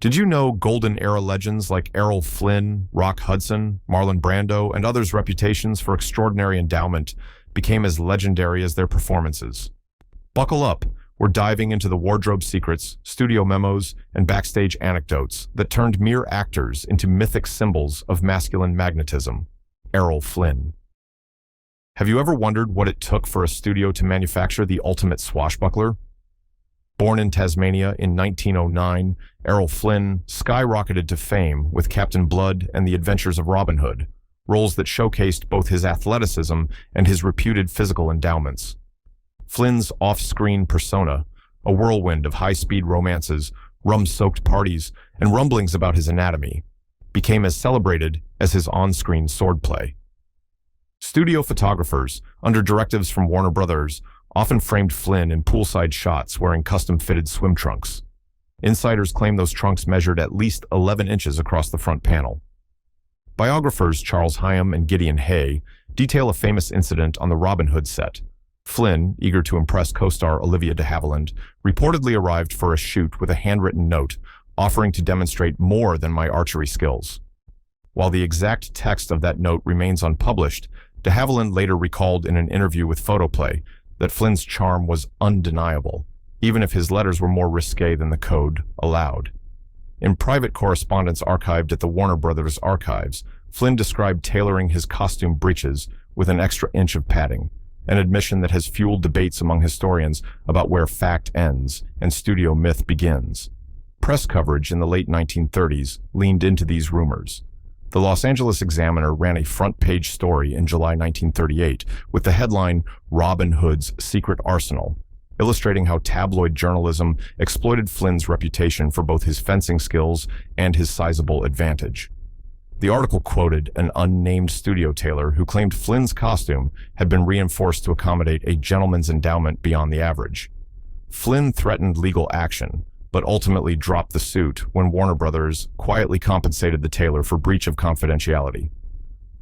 Did you know golden era legends like Errol Flynn, Rock Hudson, Marlon Brando, and others' reputations for extraordinary endowment became as legendary as their performances? Buckle up, we're diving into the wardrobe secrets, studio memos, and backstage anecdotes that turned mere actors into mythic symbols of masculine magnetism. Errol Flynn. Have you ever wondered what it took for a studio to manufacture the ultimate swashbuckler? Born in Tasmania in 1909, Errol Flynn skyrocketed to fame with Captain Blood and The Adventures of Robin Hood, roles that showcased both his athleticism and his reputed physical endowments. Flynn's off-screen persona, a whirlwind of high-speed romances, rum-soaked parties, and rumblings about his anatomy, became as celebrated as his on-screen swordplay. Studio photographers, under directives from Warner Brothers, often framed Flynn in poolside shots wearing custom-fitted swim trunks. Insiders claim those trunks measured at least 11 inches across the front panel. Biographers Charles Hyam and Gideon Hay detail a famous incident on the Robin Hood set. Flynn, eager to impress co-star Olivia de Havilland, reportedly arrived for a shoot with a handwritten note offering to demonstrate more than my archery skills. While the exact text of that note remains unpublished, de Havilland later recalled in an interview with Photoplay that Flynn's charm was undeniable, even if his letters were more risque than the code allowed. In private correspondence archived at the Warner Brothers archives, Flynn described tailoring his costume breeches with an extra inch of padding, an admission that has fueled debates among historians about where fact ends and studio myth begins. Press coverage in the late 1930s leaned into these rumors. The Los Angeles Examiner ran a front-page story in July 1938 with the headline, "Robin Hood's Secret Arsenal," illustrating how tabloid journalism exploited Flynn's reputation for both his fencing skills and his sizable advantage. The article quoted an unnamed studio tailor who claimed Flynn's costume had been reinforced to accommodate a gentleman's endowment beyond the average. Flynn threatened legal action, but ultimately dropped the suit when Warner Brothers quietly compensated the tailor for breach of confidentiality.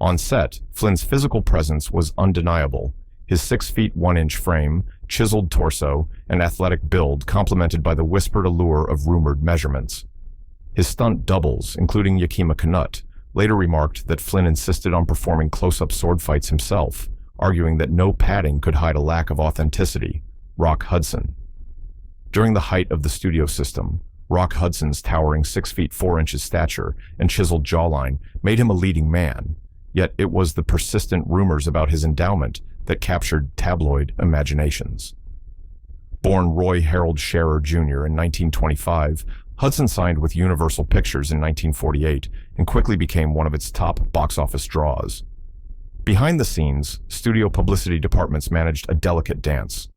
On set, Flynn's physical presence was undeniable, his 6 feet 1 inch frame, chiseled torso, and athletic build complemented by the whispered allure of rumored measurements. His stunt doubles, including Yakima Canutt, later remarked that Flynn insisted on performing close-up sword fights himself, arguing that no padding could hide a lack of authenticity. Rock Hudson. During the height of the studio system, Rock Hudson's towering 6 feet 4 inches stature and chiseled jawline made him a leading man, yet it was the persistent rumors about his endowment that captured tabloid imaginations. Born Roy Harold Scherer Jr. in 1925, Hudson signed with Universal Pictures in 1948 and quickly became one of its top box office draws. Behind the scenes, studio publicity departments managed a delicate dance.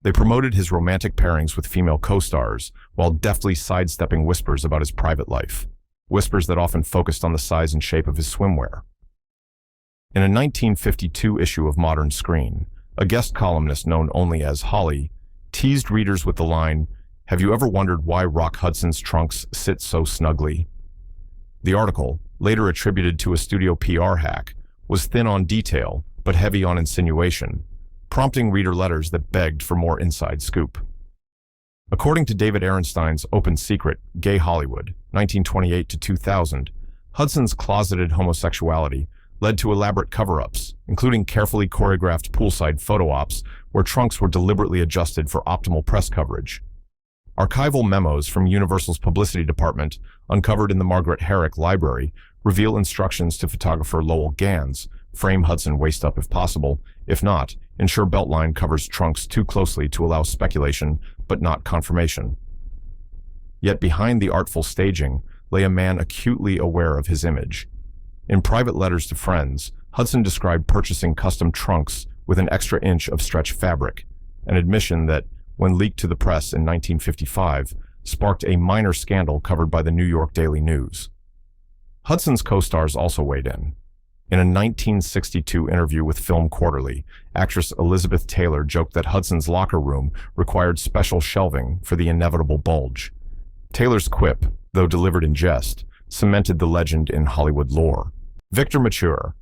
They promoted his romantic pairings with female co-stars while deftly sidestepping whispers about his private life, whispers that often focused on the size and shape of his swimwear. In a 1952 issue of Modern Screen, a guest columnist known only as Holly teased readers with the line, "Have you ever wondered why Rock Hudson's trunks sit so snugly?" The article, later attributed to a studio PR hack, was thin on detail but heavy on insinuation, prompting reader letters that begged for more inside scoop. According to David Ehrenstein's Open Secret, Gay Hollywood, 1928 to 2000, Hudson's closeted homosexuality led to elaborate cover-ups, including carefully choreographed poolside photo ops where trunks were deliberately adjusted for optimal press coverage. Archival memos from Universal's publicity department, uncovered in the Margaret Herrick Library, reveal instructions to photographer Lowell Gans: frame Hudson waist up if possible. If not, ensure beltline covers trunks too closely to allow speculation, but not confirmation. Yet behind the artful staging lay a man acutely aware of his image. In private letters to friends, Hudson described purchasing custom trunks with an extra inch of stretch fabric, an admission that, when leaked to the press in 1955, sparked a minor scandal covered by the New York Daily News. Hudson's co-stars also weighed in. In a 1962 interview with Film Quarterly, actress Elizabeth Taylor joked that Hudson's locker room required special shelving for the inevitable bulge. Taylor's quip, though delivered in jest, cemented the legend in Hollywood lore. Victor Mature.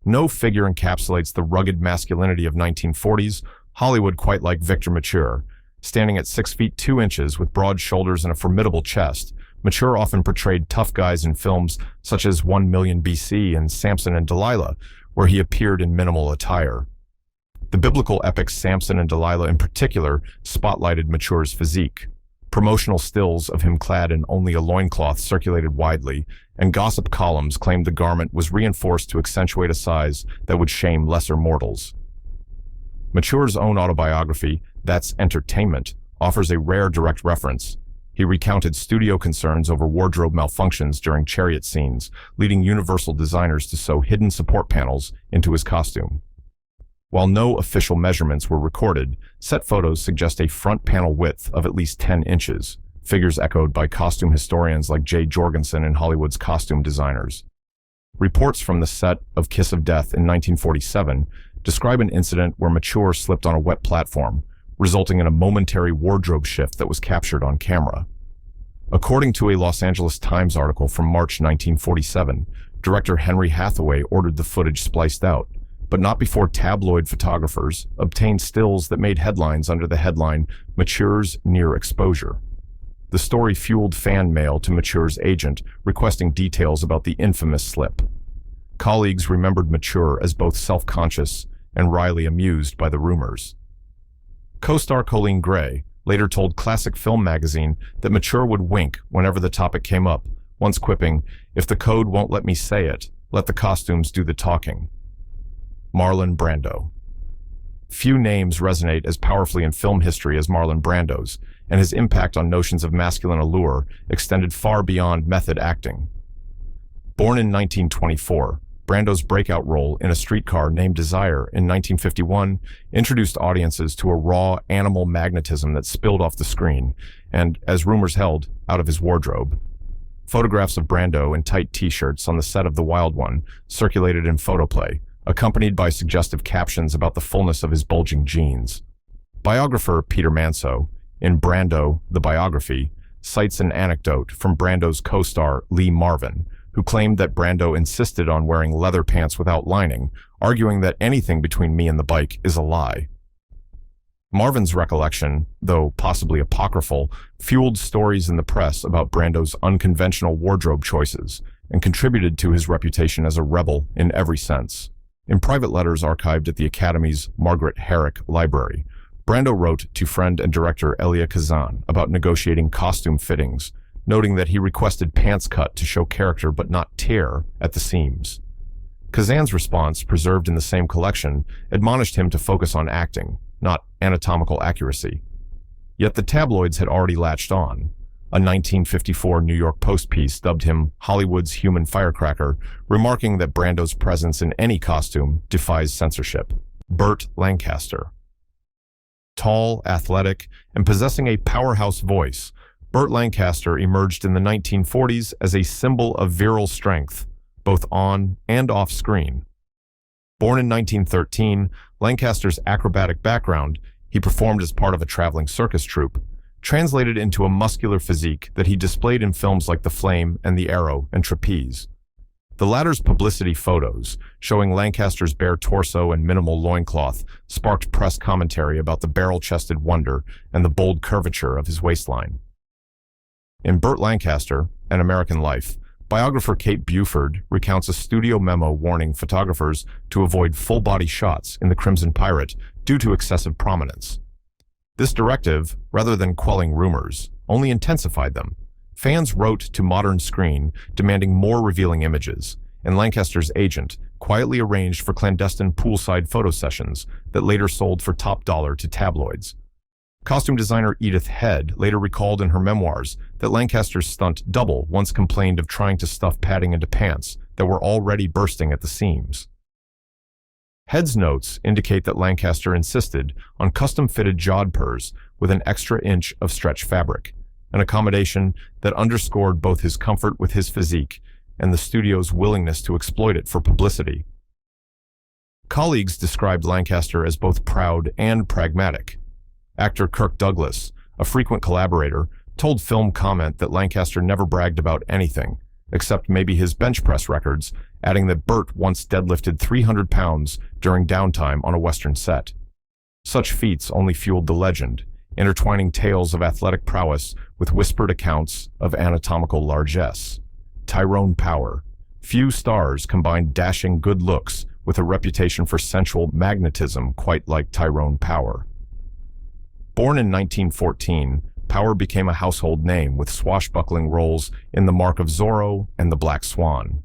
No figure encapsulates the rugged masculinity of 1940s Hollywood quite like Victor Mature, standing at 6 feet 2 inches with broad shoulders and a formidable chest, Mature often portrayed tough guys in films such as 1 Million BC and Samson and Delilah, where he appeared in minimal attire. The biblical epic Samson and Delilah in particular spotlighted Mature's physique. Promotional stills of him clad in only a loincloth circulated widely, and gossip columns claimed the garment was reinforced to accentuate a size that would shame lesser mortals. Mature's own autobiography, That's Entertainment, offers a rare direct reference. He recounted studio concerns over wardrobe malfunctions during chariot scenes, leading Universal designers to sew hidden support panels into his costume. While no official measurements were recorded, set photos suggest a front panel width of at least 10 inches, figures echoed by costume historians like J. Jorgensen and Hollywood's costume designers. Reports from the set of Kiss of Death in 1947 describe an incident where Mature slipped on a wet platform, resulting in a momentary wardrobe shift that was captured on camera. According to a Los Angeles Times article from March 1947, director Henry Hathaway ordered the footage spliced out, but not before tabloid photographers obtained stills that made headlines under the headline, Mature's Near Exposure. The story fueled fan mail to Mature's agent, requesting details about the infamous slip. Colleagues remembered Mature as both self-conscious and wryly amused by the rumors. Co-star Colleen Gray later told Classic Film magazine that Mature would wink whenever the topic came up, once quipping, "If the code won't let me say it, let the costumes do the talking." Marlon Brando. Few names resonate as powerfully in film history as Marlon Brando's, and his impact on notions of masculine allure extended far beyond method acting. Born in 1924, Brando's breakout role in A Streetcar Named Desire in 1951 introduced audiences to a raw animal magnetism that spilled off the screen and, as rumors held, out of his wardrobe. Photographs of Brando in tight t-shirts on the set of The Wild One circulated in photoplay, accompanied by suggestive captions about the fullness of his bulging jeans. Biographer Peter Manso, in Brando, the Biography, cites an anecdote from Brando's co-star Lee Marvin, who claimed that Brando insisted on wearing leather pants without lining, arguing that anything between me and the bike is a lie. Marvin's recollection, though possibly apocryphal, fueled stories in the press about Brando's unconventional wardrobe choices and contributed to his reputation as a rebel in every sense. In private letters archived at the Academy's Margaret Herrick Library, Brando wrote to friend and director Elia Kazan about negotiating costume fittings, noting that he requested pants cut to show character but not tear at the seams. Kazan's response, preserved in the same collection, admonished him to focus on acting, not anatomical accuracy. Yet the tabloids had already latched on. A 1954 New York Post piece dubbed him Hollywood's human firecracker, remarking that Brando's presence in any costume defies censorship. Burt Lancaster. Tall, athletic, and possessing a powerhouse voice, Burt Lancaster emerged in the 1940s as a symbol of virile strength, both on and off screen. Born in 1913, Lancaster's acrobatic background, he performed as part of a traveling circus troupe, translated into a muscular physique that he displayed in films like The Flame and The Arrow and Trapeze. The latter's publicity photos, showing Lancaster's bare torso and minimal loincloth, sparked press commentary about the barrel-chested wonder and the bold curvature of his waistline. In Burt Lancaster, An American Life, biographer Kate Buford recounts a studio memo warning photographers to avoid full-body shots in The Crimson Pirate due to excessive prominence. This directive, rather than quelling rumors, only intensified them. Fans wrote to Modern Screen demanding more revealing images, and Lancaster's agent quietly arranged for clandestine poolside photo sessions that later sold for top dollar to tabloids. Costume designer Edith Head later recalled in her memoirs that Lancaster's stunt double once complained of trying to stuff padding into pants that were already bursting at the seams. Head's notes indicate that Lancaster insisted on custom-fitted jodhpurs with an extra inch of stretch fabric, an accommodation that underscored both his comfort with his physique and the studio's willingness to exploit it for publicity. Colleagues described Lancaster as both proud and pragmatic. Actor Kirk Douglas, a frequent collaborator, told Film Comment that Lancaster never bragged about anything, except maybe his bench press records, adding that Burt once deadlifted 300 pounds during downtime on a Western set. Such feats only fueled the legend, intertwining tales of athletic prowess with whispered accounts of anatomical largesse. Tyrone Power. Few stars combined dashing good looks with a reputation for sensual magnetism quite like Tyrone Power. Born in 1914, Power became a household name with swashbuckling roles in The Mark of Zorro and The Black Swan.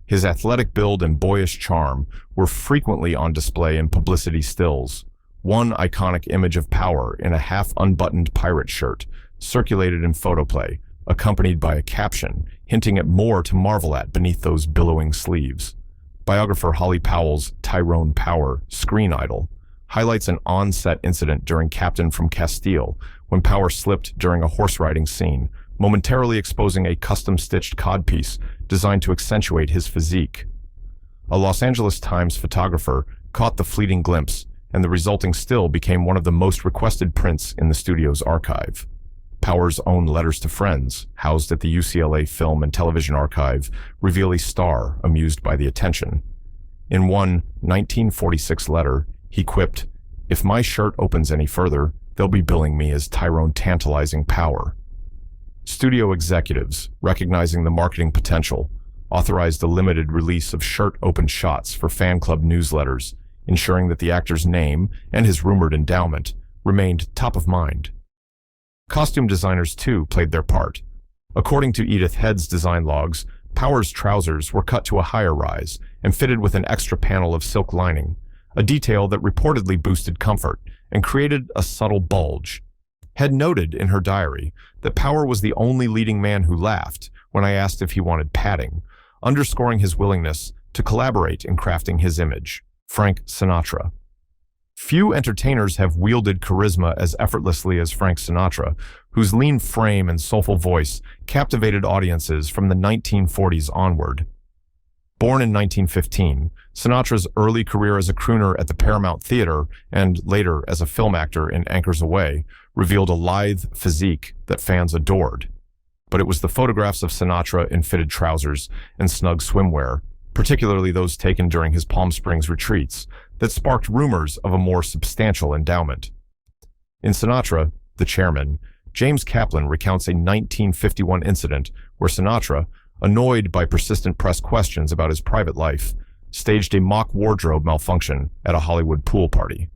His athletic build and boyish charm were frequently on display in publicity stills. One iconic image of Power in a half-unbuttoned pirate shirt circulated in photoplay, accompanied by a caption hinting at more to marvel at beneath those billowing sleeves. Biographer Holly Powell's Tyrone Power, screen idol, highlights an on-set incident during Captain from Castile when Power slipped during a horse-riding scene, momentarily exposing a custom-stitched codpiece designed to accentuate his physique. A Los Angeles Times photographer caught the fleeting glimpse, and the resulting still became one of the most requested prints in the studio's archive. Power's own letters to friends, housed at the UCLA Film and Television Archive, reveal a star amused by the attention. In one 1946 letter, he quipped, "If my shirt opens any further, they'll be billing me as Tyrone Tantalizing Power." Studio executives, recognizing the marketing potential, authorized a limited release of shirt-open shots for fan club newsletters, ensuring that the actor's name and his rumored endowment remained top of mind. Costume designers, too, played their part. According to Edith Head's design logs, Power's trousers were cut to a higher rise and fitted with an extra panel of silk lining, a detail that reportedly boosted comfort and created a subtle bulge. Head noted in her diary that Power was the only leading man who laughed when I asked if he wanted padding, underscoring his willingness to collaborate in crafting his image. Frank Sinatra. Few entertainers have wielded charisma as effortlessly as Frank Sinatra, whose lean frame and soulful voice captivated audiences from the 1940s onward. Born in 1915, Sinatra's early career as a crooner at the Paramount Theater and later as a film actor in Anchors Aweigh revealed a lithe physique that fans adored. But it was the photographs of Sinatra in fitted trousers and snug swimwear, particularly those taken during his Palm Springs retreats, that sparked rumors of a more substantial endowment. In Sinatra, the Chairman, James Chaplin recounts a 1951 incident where Sinatra, annoyed by persistent press questions about his private life, staged a mock wardrobe malfunction at a Hollywood pool party.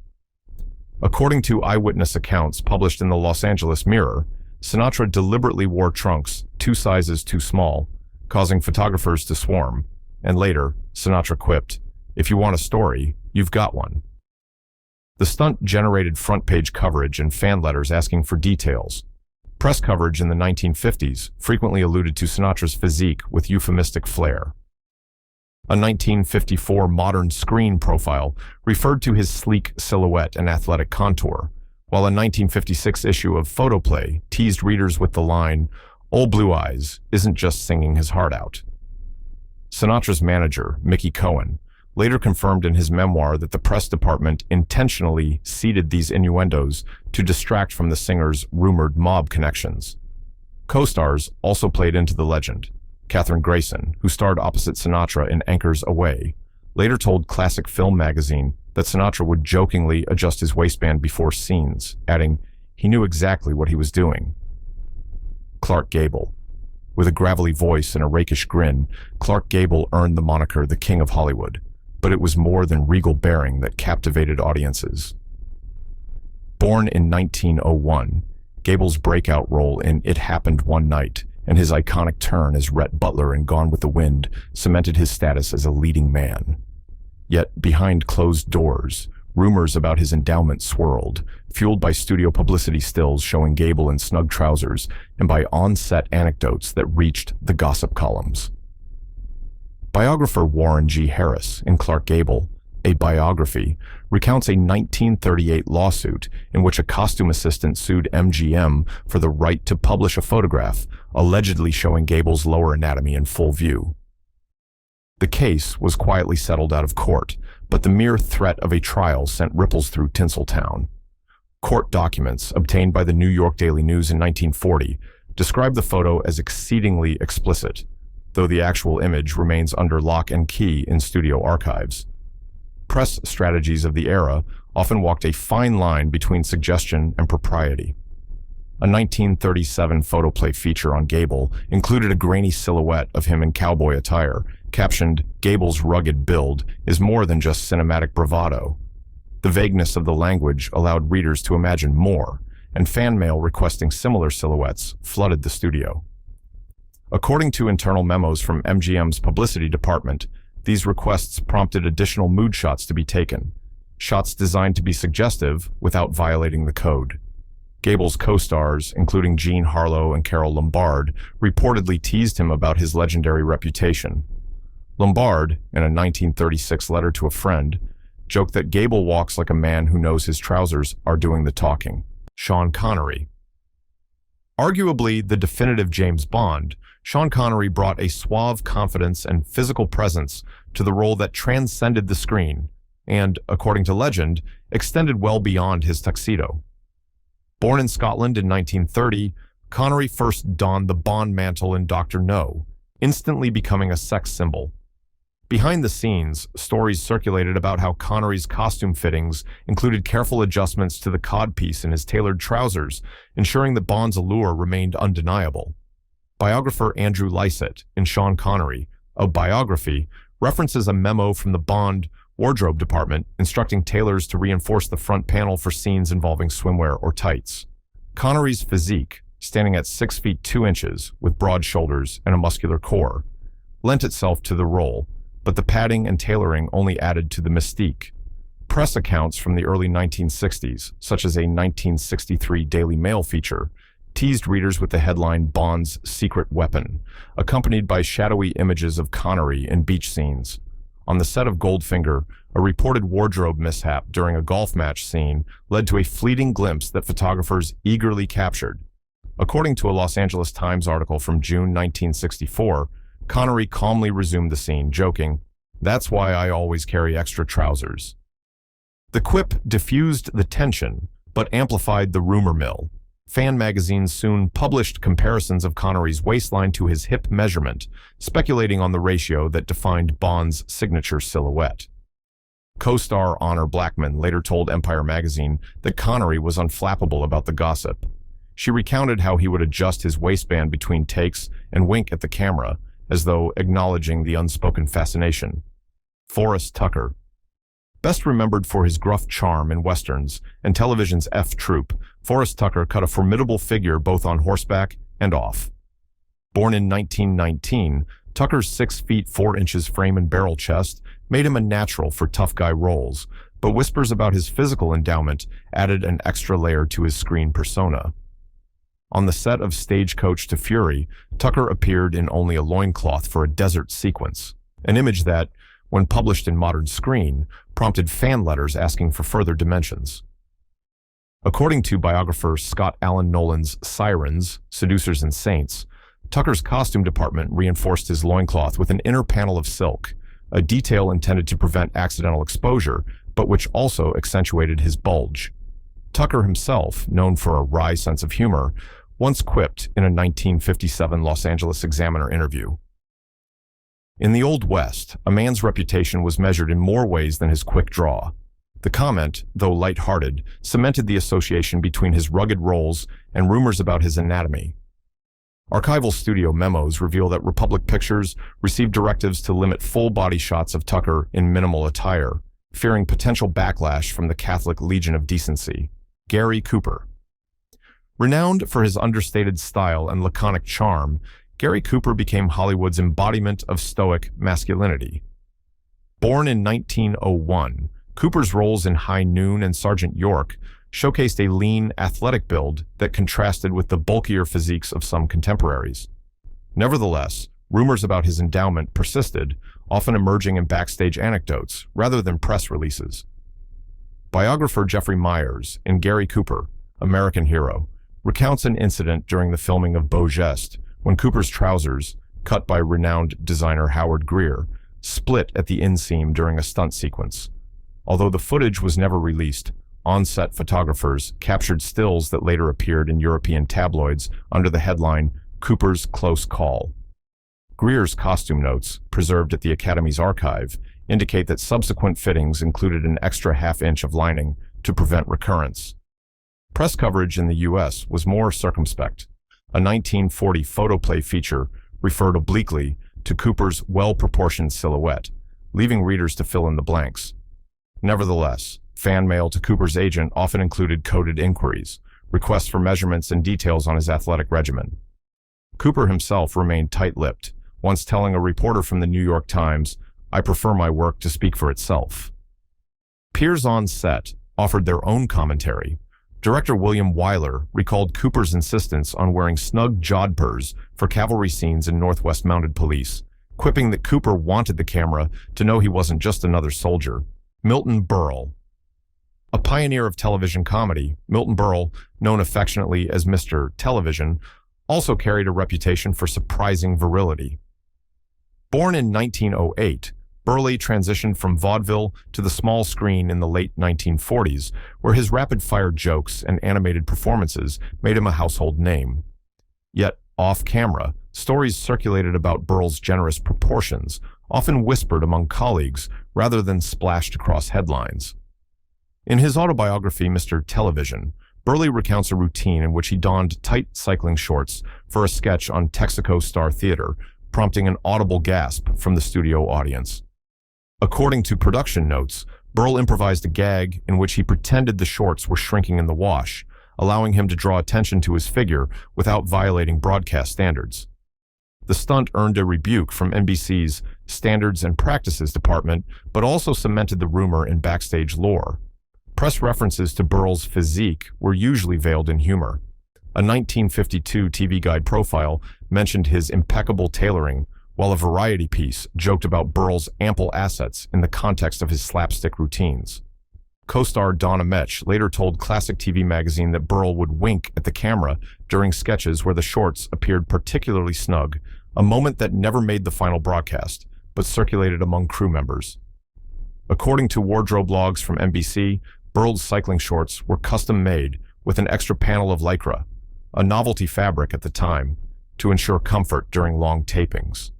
According to eyewitness accounts published in the Los Angeles Mirror, Sinatra deliberately wore trunks 2 sizes too small, causing photographers to swarm, and later, Sinatra quipped, "If you want a story, you've got one." The stunt generated front-page coverage and fan letters asking for details. Press coverage in the 1950s frequently alluded to Sinatra's physique with euphemistic flair. A 1954 Modern Screen profile referred to his sleek silhouette and athletic contour, while a 1956 issue of Photoplay teased readers with the line, "Old Blue Eyes isn't just singing his heart out." Sinatra's manager, Mickey Cohen, later confirmed in his memoir that the press department intentionally seeded these innuendos to distract from the singer's rumored mob connections. Co-stars also played into the legend. Katherine Grayson, who starred opposite Sinatra in Anchors Aweigh, later told Classic Film magazine that Sinatra would jokingly adjust his waistband before scenes, adding, "He knew exactly what he was doing." Clark Gable. With a gravelly voice and a rakish grin, Clark Gable earned the moniker the King of Hollywood, but it was more than regal bearing that captivated audiences. Born in 1901, Gable's breakout role in It Happened One Night and his iconic turn as Rhett Butler in Gone with the Wind cemented his status as a leading man. Yet, behind closed doors, rumors about his endowment swirled, fueled by studio publicity stills showing Gable in snug trousers and by on-set anecdotes that reached the gossip columns. Biographer Warren G. Harris, in Clark Gable, A Biography, recounts a 1938 lawsuit in which a costume assistant sued MGM for the right to publish a photograph allegedly showing Gable's lower anatomy in full view. The case was quietly settled out of court, but the mere threat of a trial sent ripples through Tinseltown. Court documents obtained by the New York Daily News in 1940 describe the photo as exceedingly explicit, though the actual image remains under lock and key in studio archives. Press strategies of the era often walked a fine line between suggestion and propriety. A 1937 photoplay feature on Gable included a grainy silhouette of him in cowboy attire, captioned, "Gable's rugged build is more than just cinematic bravado." The vagueness of the language allowed readers to imagine more, and fan mail requesting similar silhouettes flooded the studio. According to internal memos from MGM's publicity department, these requests prompted additional mood shots to be taken, shots designed to be suggestive without violating the code. Gable's co-stars, including Jean Harlow and Carole Lombard, reportedly teased him about his legendary reputation. Lombard, in a 1936 letter to a friend, joked that Gable walks like a man who knows his trousers are doing the talking. Sean Connery. Arguably the definitive James Bond, Sean Connery brought a suave confidence and physical presence to the role that transcended the screen and, according to legend, extended well beyond his tuxedo. Born in Scotland in 1930, Connery first donned the Bond mantle in Dr. No, instantly becoming a sex symbol. Behind the scenes, stories circulated about how Connery's costume fittings included careful adjustments to the codpiece in his tailored trousers, ensuring that Bond's allure remained undeniable. Biographer Andrew Lycett, in Sean Connery, a biography, references a memo from the Bond wardrobe department instructing tailors to reinforce the front panel for scenes involving swimwear or tights. Connery's physique, standing at 6 feet 2 inches with broad shoulders and a muscular core, lent itself to the role, but the padding and tailoring only added to the mystique. Press accounts from the early 1960s, such as a 1963 Daily Mail feature, teased readers with the headline "Bond's Secret Weapon," accompanied by shadowy images of Connery in beach scenes. On the set of Goldfinger, a reported wardrobe mishap during a golf match scene led to a fleeting glimpse that photographers eagerly captured. According to a Los Angeles Times article from June 1964, Connery calmly resumed the scene, joking, "That's why I always carry extra trousers." The quip diffused the tension, but amplified the rumor mill. Fan magazines soon published comparisons of Connery's waistline to his hip measurement, speculating on the ratio that defined Bond's signature silhouette. Co-star Honor Blackman later told Empire magazine that Connery was unflappable about the gossip. She recounted how he would adjust his waistband between takes and wink at the camera, as though acknowledging the unspoken fascination. Forrest Tucker. Best remembered for his gruff charm in westerns and television's F Troop, Forrest Tucker cut a formidable figure both on horseback and off. Born in 1919, Tucker's 6 feet 4 inches frame and barrel chest made him a natural for tough guy roles, but whispers about his physical endowment added an extra layer to his screen persona. On the set of Stagecoach to Fury, Tucker appeared in only a loincloth for a desert sequence, an image that, when published in modern screen, prompted fan letters asking for further dimensions. According to biographer Scott Allen Nolan's Sirens, Seducers and Saints, Tucker's costume department reinforced his loincloth with an inner panel of silk, a detail intended to prevent accidental exposure, but which also accentuated his bulge. Tucker himself, known for a wry sense of humor, once quipped in a 1957 Los Angeles Examiner interview, "In the Old West, a man's reputation was measured in more ways than his quick draw." The comment, though light-hearted, cemented the association between his rugged roles and rumors about his anatomy. Archival studio memos reveal that Republic Pictures received directives to limit full-body shots of Tucker in minimal attire, fearing potential backlash from the Catholic Legion of Decency. Gary Cooper. Renowned for his understated style and laconic charm, Gary Cooper became Hollywood's embodiment of stoic masculinity. Born in 1901, Cooper's roles in High Noon and Sergeant York showcased a lean, athletic build that contrasted with the bulkier physiques of some contemporaries. Nevertheless, rumors about his endowment persisted, often emerging in backstage anecdotes rather than press releases. Biographer Jeffrey Myers, in Gary Cooper, American Hero, recounts an incident during the filming of Beau Geste when Cooper's trousers, cut by renowned designer Howard Greer, split at the inseam during a stunt sequence. Although the footage was never released, on-set photographers captured stills that later appeared in European tabloids under the headline, "Cooper's Close Call." Greer's costume notes, preserved at the Academy's archive, indicate that subsequent fittings included an extra half-inch of lining to prevent recurrence. Press coverage in the U.S. was more circumspect. A 1940 photoplay feature referred obliquely to Cooper's well-proportioned silhouette, leaving readers to fill in the blanks. Nevertheless, fan mail to Cooper's agent often included coded inquiries, requests for measurements and details on his athletic regimen. Cooper himself remained tight-lipped, once telling a reporter from the New York Times, "I prefer my work to speak for itself." Peers on set offered their own commentary. Director William Wyler recalled Cooper's insistence on wearing snug jodhpurs for cavalry scenes in Northwest Mounted Police, quipping that Cooper wanted the camera to know he wasn't just another soldier. Milton Berle. A pioneer of television comedy, Milton Berle, known affectionately as Mr. Television, also carried a reputation for surprising virility. Born in 1908, Berle transitioned from vaudeville to the small screen in the late 1940s, where his rapid-fire jokes and animated performances made him a household name. Yet, off-camera, stories circulated about Berle's generous proportions, often whispered among colleagues rather than splashed across headlines. In his autobiography, Mr. Television, Berle recounts a routine in which he donned tight cycling shorts for a sketch on Texaco Star Theater, prompting an audible gasp from the studio audience. According to production notes, Berle improvised a gag in which he pretended the shorts were shrinking in the wash, allowing him to draw attention to his figure without violating broadcast standards. The stunt earned a rebuke from NBC's Standards and Practices Department, but also cemented the rumor in backstage lore. Press references to Berle's physique were usually veiled in humor. A 1952 TV Guide profile mentioned his impeccable tailoring, while a Variety piece joked about Berle's ample assets in the context of his slapstick routines. Co-star Donna Metch later told Classic TV magazine that Berle would wink at the camera during sketches where the shorts appeared particularly snug, a moment that never made the final broadcast, but circulated among crew members. According to wardrobe logs from NBC, Berle's cycling shorts were custom-made with an extra panel of Lycra, a novelty fabric at the time, to ensure comfort during long tapings.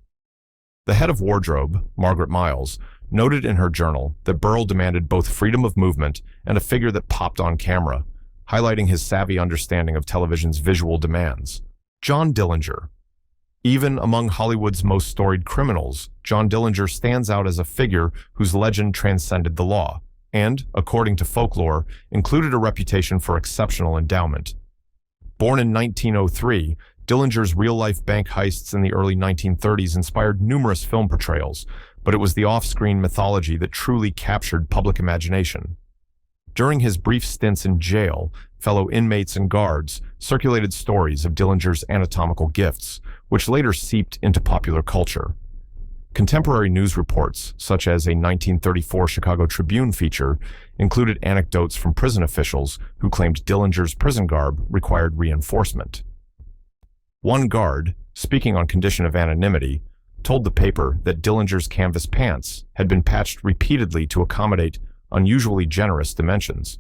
The head of wardrobe, Margaret Miles, noted in her journal that Berle demanded both freedom of movement and a figure that popped on camera, highlighting his savvy understanding of television's visual demands. John Dillinger. Even among Hollywood's most storied criminals, John Dillinger stands out as a figure whose legend transcended the law, and, according to folklore, included a reputation for exceptional endowment. Born in 1903, Dillinger's real-life bank heists in the early 1930s inspired numerous film portrayals, but it was the off-screen mythology that truly captured public imagination. During his brief stints in jail, fellow inmates and guards circulated stories of Dillinger's anatomical gifts, which later seeped into popular culture. Contemporary news reports, such as a 1934 Chicago Tribune feature, included anecdotes from prison officials who claimed Dillinger's prison garb required reinforcement. One guard, speaking on condition of anonymity, told the paper that Dillinger's canvas pants had been patched repeatedly to accommodate unusually generous dimensions.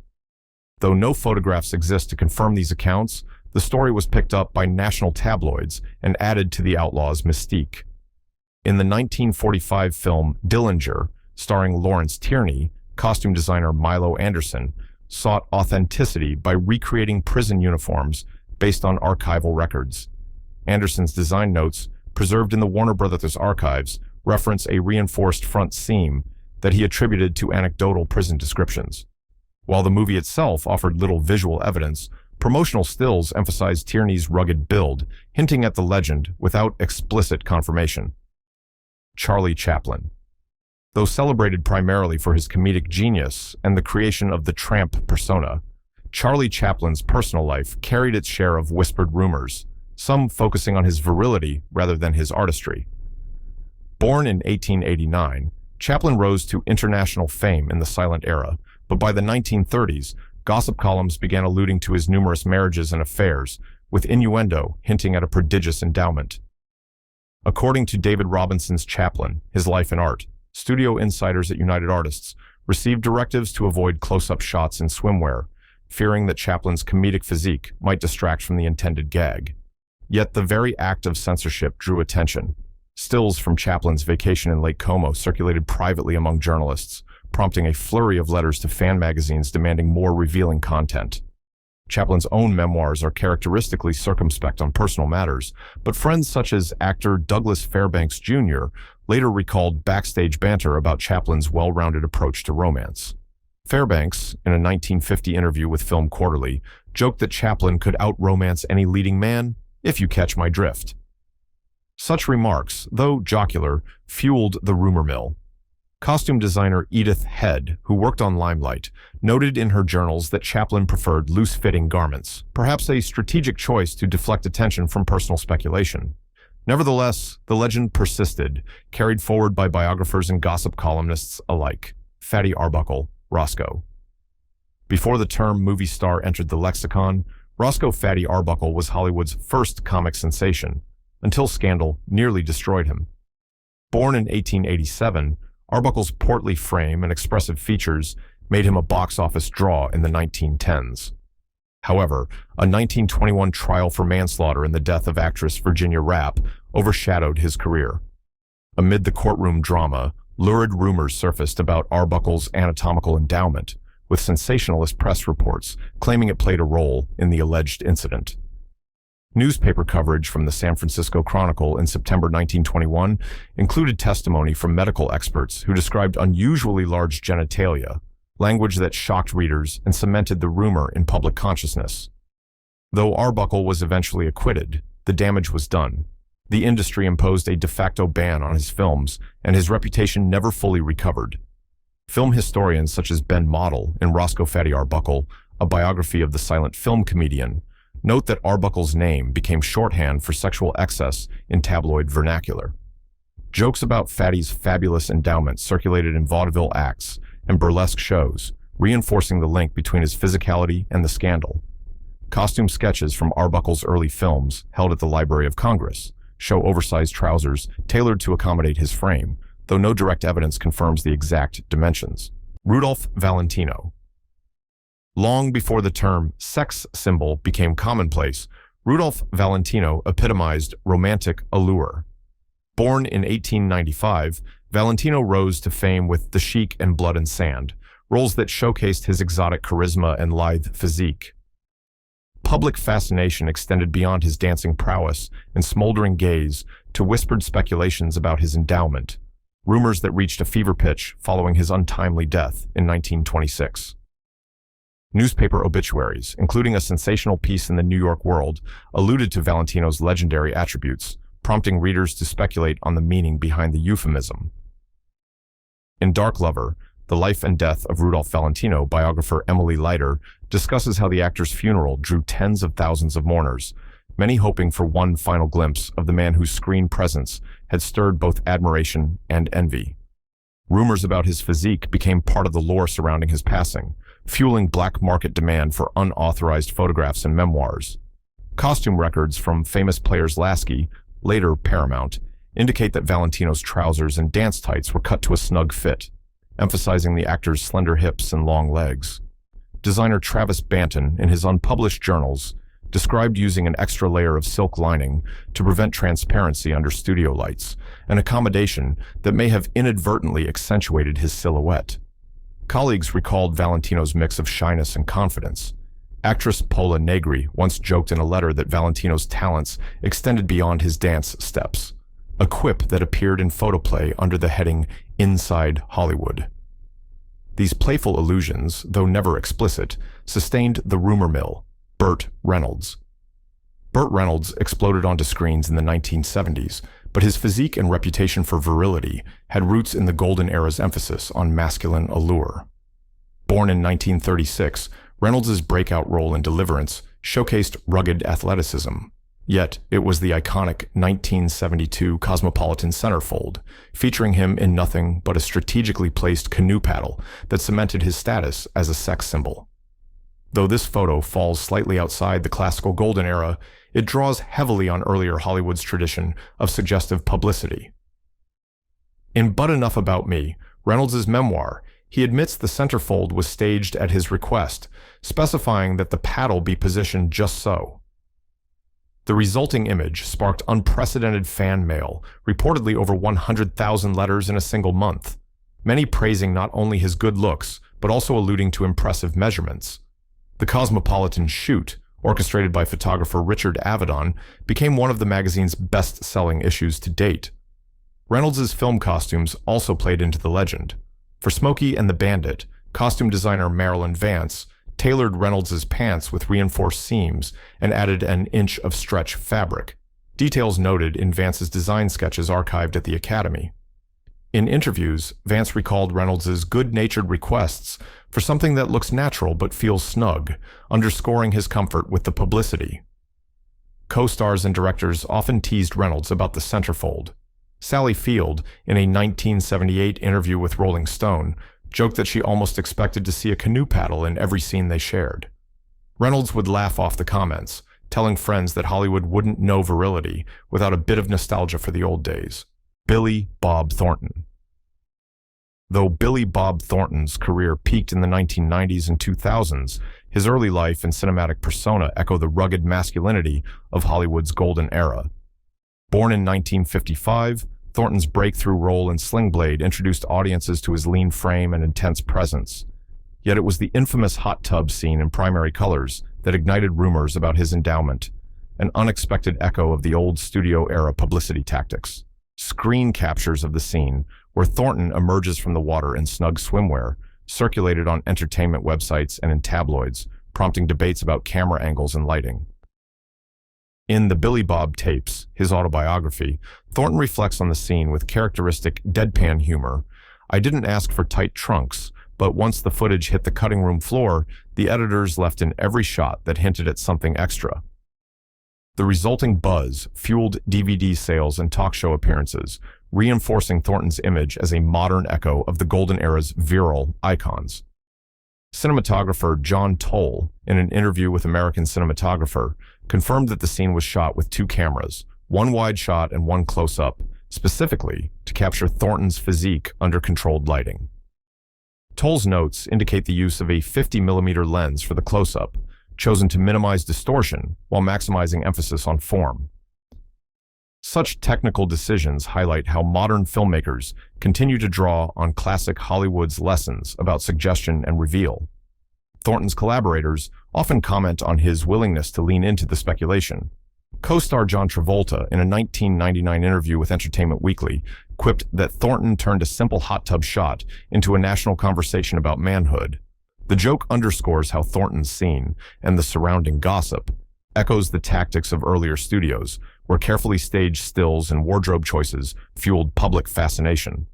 Though no photographs exist to confirm these accounts, the story was picked up by national tabloids and added to the outlaw's mystique. In the 1945 film Dillinger, starring Lawrence Tierney, costume designer Milo Anderson sought authenticity by recreating prison uniforms based on archival records. Anderson's design notes, preserved in the Warner Brothers archives, reference a reinforced front seam that he attributed to anecdotal prison descriptions. While the movie itself offered little visual evidence, promotional stills emphasized Tierney's rugged build, hinting at the legend without explicit confirmation. Charlie Chaplin. Though celebrated primarily for his comedic genius and the creation of the tramp persona, Charlie Chaplin's personal life carried its share of whispered rumors, some focusing on his virility rather than his artistry. Born in 1889, Chaplin rose to international fame in the silent era, but by the 1930s, gossip columns began alluding to his numerous marriages and affairs, with innuendo hinting at a prodigious endowment. According to David Robinson's Chaplin, His Life in Art, studio insiders at United Artists received directives to avoid close-up shots in swimwear, fearing that Chaplin's comedic physique might distract from the intended gag. Yet the very act of censorship drew attention. Stills from Chaplin's vacation in Lake Como circulated privately among journalists, prompting a flurry of letters to fan magazines demanding more revealing content. Chaplin's own memoirs are characteristically circumspect on personal matters, but friends such as actor Douglas Fairbanks Jr. later recalled backstage banter about Chaplin's well-rounded approach to romance. Fairbanks, in a 1950 interview with Film Quarterly, joked that Chaplin could out-romance any leading man, if you catch my drift. Such remarks, though jocular, fueled the rumor mill. Costume designer Edith Head, who worked on Limelight, noted in her journals that Chaplin preferred loose-fitting garments, perhaps a strategic choice to deflect attention from personal speculation. Nevertheless, the legend persisted, carried forward by biographers and gossip columnists alike. Fatty Arbuckle, Roscoe. Before the term movie star entered the lexicon, Roscoe Fatty Arbuckle was Hollywood's first comic sensation, until scandal nearly destroyed him. Born in 1887, Arbuckle's portly frame and expressive features made him a box office draw in the 1910s. However, a 1921 trial for manslaughter in the death of actress Virginia Rappe overshadowed his career. Amid the courtroom drama, lurid rumors surfaced about Arbuckle's anatomical endowment, with sensationalist press reports claiming it played a role in the alleged incident. Newspaper coverage from the San Francisco Chronicle in September 1921 included testimony from medical experts who described unusually large genitalia, language that shocked readers and cemented the rumor in public consciousness. Though Arbuckle was eventually acquitted, the damage was done. The industry imposed a de facto ban on his films, and his reputation never fully recovered. Film historians such as Ben Model in Roscoe Fatty Arbuckle, a biography of the silent film comedian, note that Arbuckle's name became shorthand for sexual excess in tabloid vernacular. Jokes about Fatty's fabulous endowment circulated in vaudeville acts and burlesque shows, reinforcing the link between his physicality and the scandal. Costume sketches from Arbuckle's early films, held at the Library of Congress, show oversized trousers tailored to accommodate his frame, though no direct evidence confirms the exact dimensions. Rudolph Valentino. Long before the term sex symbol became commonplace, Rudolph Valentino epitomized romantic allure. Born in 1895, Valentino rose to fame with The Sheik and Blood and Sand, roles that showcased his exotic charisma and lithe physique. Public fascination extended beyond his dancing prowess and smoldering gaze to whispered speculations about his endowment, rumors that reached a fever pitch following his untimely death in 1926. Newspaper obituaries, including a sensational piece in the New York World, alluded to Valentino's legendary attributes, prompting readers to speculate on the meaning behind the euphemism. In Dark Lover, The Life and Death of Rudolph Valentino, biographer Emily Leiter discusses how the actor's funeral drew tens of thousands of mourners, many hoping for one final glimpse of the man whose screen presence had stirred both admiration and envy. Rumors about his physique became part of the lore surrounding his passing, fueling black market demand for unauthorized photographs and memoirs. Costume records from famous players Lasky, later Paramount, indicate that Valentino's trousers and dance tights were cut to a snug fit, emphasizing the actor's slender hips and long legs. Designer Travis Banton, in his unpublished journals, described using an extra layer of silk lining to prevent transparency under studio lights, an accommodation that may have inadvertently accentuated his silhouette. Colleagues recalled Valentino's mix of shyness and confidence. Actress Paula Negri once joked in a letter that Valentino's talents extended beyond his dance steps, a quip that appeared in photoplay under the heading Inside Hollywood. These playful allusions, though never explicit, sustained the rumor mill, Burt Reynolds. Burt Reynolds exploded onto screens in the 1970s, but his physique and reputation for virility had roots in the golden era's emphasis on masculine allure. Born in 1936, Reynolds' breakout role in Deliverance showcased rugged athleticism. Yet, it was the iconic 1972 Cosmopolitan centerfold, featuring him in nothing but a strategically placed canoe paddle that cemented his status as a sex symbol. Though this photo falls slightly outside the classical golden era, it draws heavily on earlier Hollywood's tradition of suggestive publicity. In But Enough About Me, Reynolds' memoir, he admits the centerfold was staged at his request, specifying that the paddle be positioned just so. The resulting image sparked unprecedented fan mail, reportedly over 100,000 letters in a single month, many praising not only his good looks, but also alluding to impressive measurements. The Cosmopolitan shoot, orchestrated by photographer Richard Avedon, became one of the magazine's best-selling issues to date. Reynolds' film costumes also played into the legend. For Smokey and the Bandit, costume designer Marilyn Vance tailored Reynolds' pants with reinforced seams and added an inch of stretch fabric, details noted in Vance's design sketches archived at the Academy. In interviews, Vance recalled Reynolds' good-natured requests for something that looks natural but feels snug, underscoring his comfort with the publicity. Co-stars and directors often teased Reynolds about the centerfold. Sally Field, in a 1978 interview with Rolling Stone, joked that she almost expected to see a canoe paddle in every scene they shared. Reynolds would laugh off the comments, telling friends that Hollywood wouldn't know virility without a bit of nostalgia for the old days. Billy Bob Thornton. Though Billy Bob Thornton's career peaked in the 1990s and 2000s, his early life and cinematic persona echo the rugged masculinity of Hollywood's golden era. Born in 1955, Thornton's breakthrough role in Sling Blade introduced audiences to his lean frame and intense presence. Yet it was the infamous hot tub scene in Primary Colors that ignited rumors about his endowment, an unexpected echo of the old studio-era publicity tactics. Screen captures of the scene, where Thornton emerges from the water in snug swimwear, circulated on entertainment websites and in tabloids, prompting debates about camera angles and lighting. In The Billy Bob Tapes, his autobiography, Thornton reflects on the scene with characteristic deadpan humor. "I didn't ask for tight trunks, but once the footage hit the cutting room floor, the editors left in every shot that hinted at something extra." The resulting buzz fueled DVD sales and talk show appearances, reinforcing Thornton's image as a modern echo of the golden era's virile icons. Cinematographer John Toll, in an interview with American Cinematographer, confirmed that the scene was shot with two cameras, one wide shot and one close-up, specifically to capture Thornton's physique under controlled lighting. Toll's notes indicate the use of a 50mm lens for the close-up, chosen to minimize distortion while maximizing emphasis on form. Such technical decisions highlight how modern filmmakers continue to draw on classic Hollywood's lessons about suggestion and reveal. Thornton's collaborators often comment on his willingness to lean into the speculation. Co-star John Travolta, in a 1999 interview with Entertainment Weekly, quipped that Thornton turned a simple hot tub shot into a national conversation about manhood. The joke underscores how Thornton's scene, and the surrounding gossip, echoes the tactics of earlier studios, where carefully staged stills and wardrobe choices fueled public fascination.